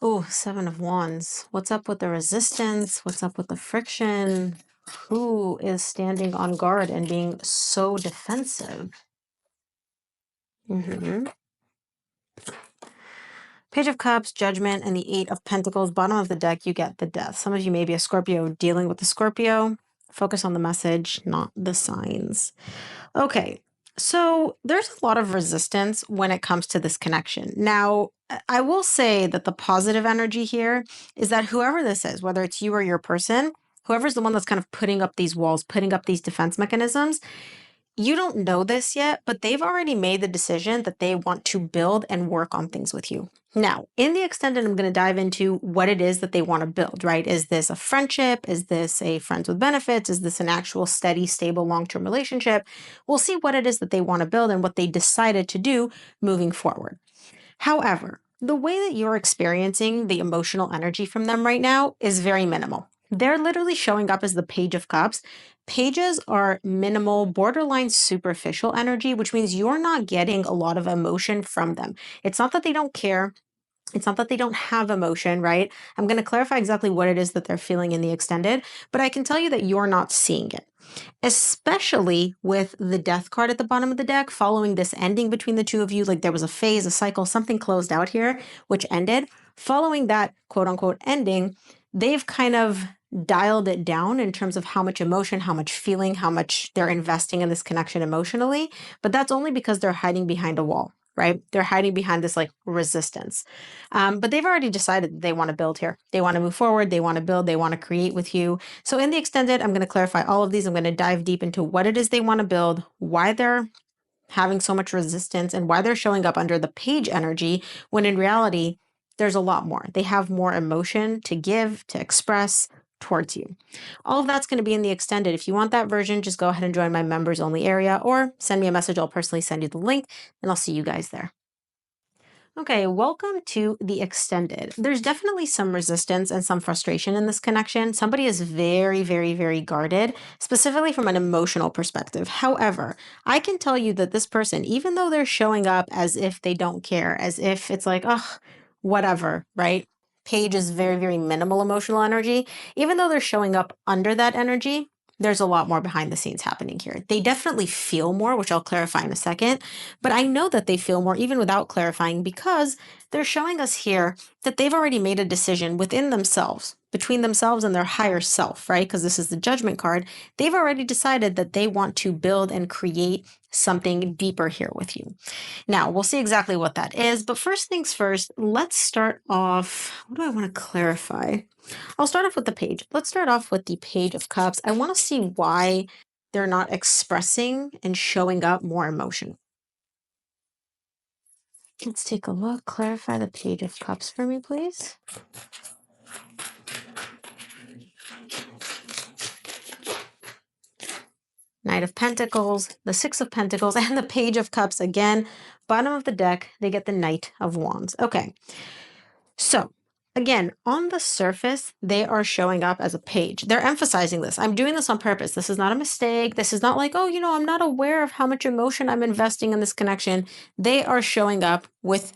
Oh, Seven of Wands. What's up with the resistance? What's up with the friction? Who is standing on guard and being so defensive? hmm Page of Cups, Judgment, and the Eight of Pentacles. Bottom of the deck, you get the Death. Some of you may be a Scorpio dealing with the Scorpio. Focus on the message, not the signs. Okay, so there's a lot of resistance when it comes to this connection. Now, I will say that the positive energy here is that whoever this is, whether it's you or your person, whoever's the one that's kind of putting up these walls, putting up these defense mechanisms, you don't know this yet, but they've already made the decision that they want to build and work on things with you. Now, in the extended, I'm going to dive into what it is that they want to build, right? Is this a friendship? Is this a friends with benefits? Is this an actual steady, stable, long-term relationship? We'll see what it is that they want to build and what they decided to do moving forward. However, the way that you're experiencing the emotional energy from them right now is very minimal. They're literally showing up as the Page of Cups. Pages are minimal, borderline superficial energy, which means you're not getting a lot of emotion from them. It's not that they don't care. It's not that they don't have emotion, right? I'm going to clarify exactly what it is that they're feeling in the extended, but I can tell you that you're not seeing it, especially with the Death card at the bottom of the deck following this ending between the two of you. Like there was a phase, a cycle, something closed out here, which ended. Following that quote unquote ending, they've kind of dialed it down in terms of how much emotion, how much feeling, how much they're investing in this connection emotionally. But that's only because they're hiding behind a wall, right? They're hiding behind this like resistance. But they've already decided that they want to build here. They want to move forward. They want to build. They want to create with you. So in the extended, I'm going to clarify all of these. I'm going to dive deep into what it is they want to build, why they're having so much resistance, and why they're showing up under the Page energy when in reality, there's a lot more. They have more emotion to give, to express towards you. All of that's going to be in the extended. If you want that version, just go ahead and join my members only area or send me a message. I'll personally send you the link and I'll see you guys there. Okay, welcome to the extended. There's definitely some resistance and some frustration in this connection. Somebody is very, very, very guarded, specifically from an emotional perspective. However, I can tell you that this person, even though they're showing up as if they don't care, as if it's like, oh, whatever, right? Page is very, very minimal emotional energy. Even though they're showing up under that energy, there's a lot more behind the scenes happening here. They definitely feel more, which I'll clarify in a second. But I know that they feel more even without clarifying because they're showing us here that they've already made a decision within themselves, between themselves and their higher self, right? Because this is the Judgment card. They've already decided that they want to build and create something deeper here with you. Now, we'll see exactly what that is. But first things first, let's start off. What do I want to clarify? I'll start off with the Page. Let's start off with the Page of Cups. I want to see why they're not expressing and showing up more emotion. Let's take a look. Clarify the Page of Cups for me, please. Knight of Pentacles, the Six of Pentacles, and the Page of Cups again. Bottom of the deck, they get the Knight of Wands. Okay, so again, on the surface, they are showing up as a page. They're emphasizing this. I'm doing this on purpose. This is not a mistake. This is not like, oh, I'm not aware of how much emotion I'm investing in this connection. They are showing up with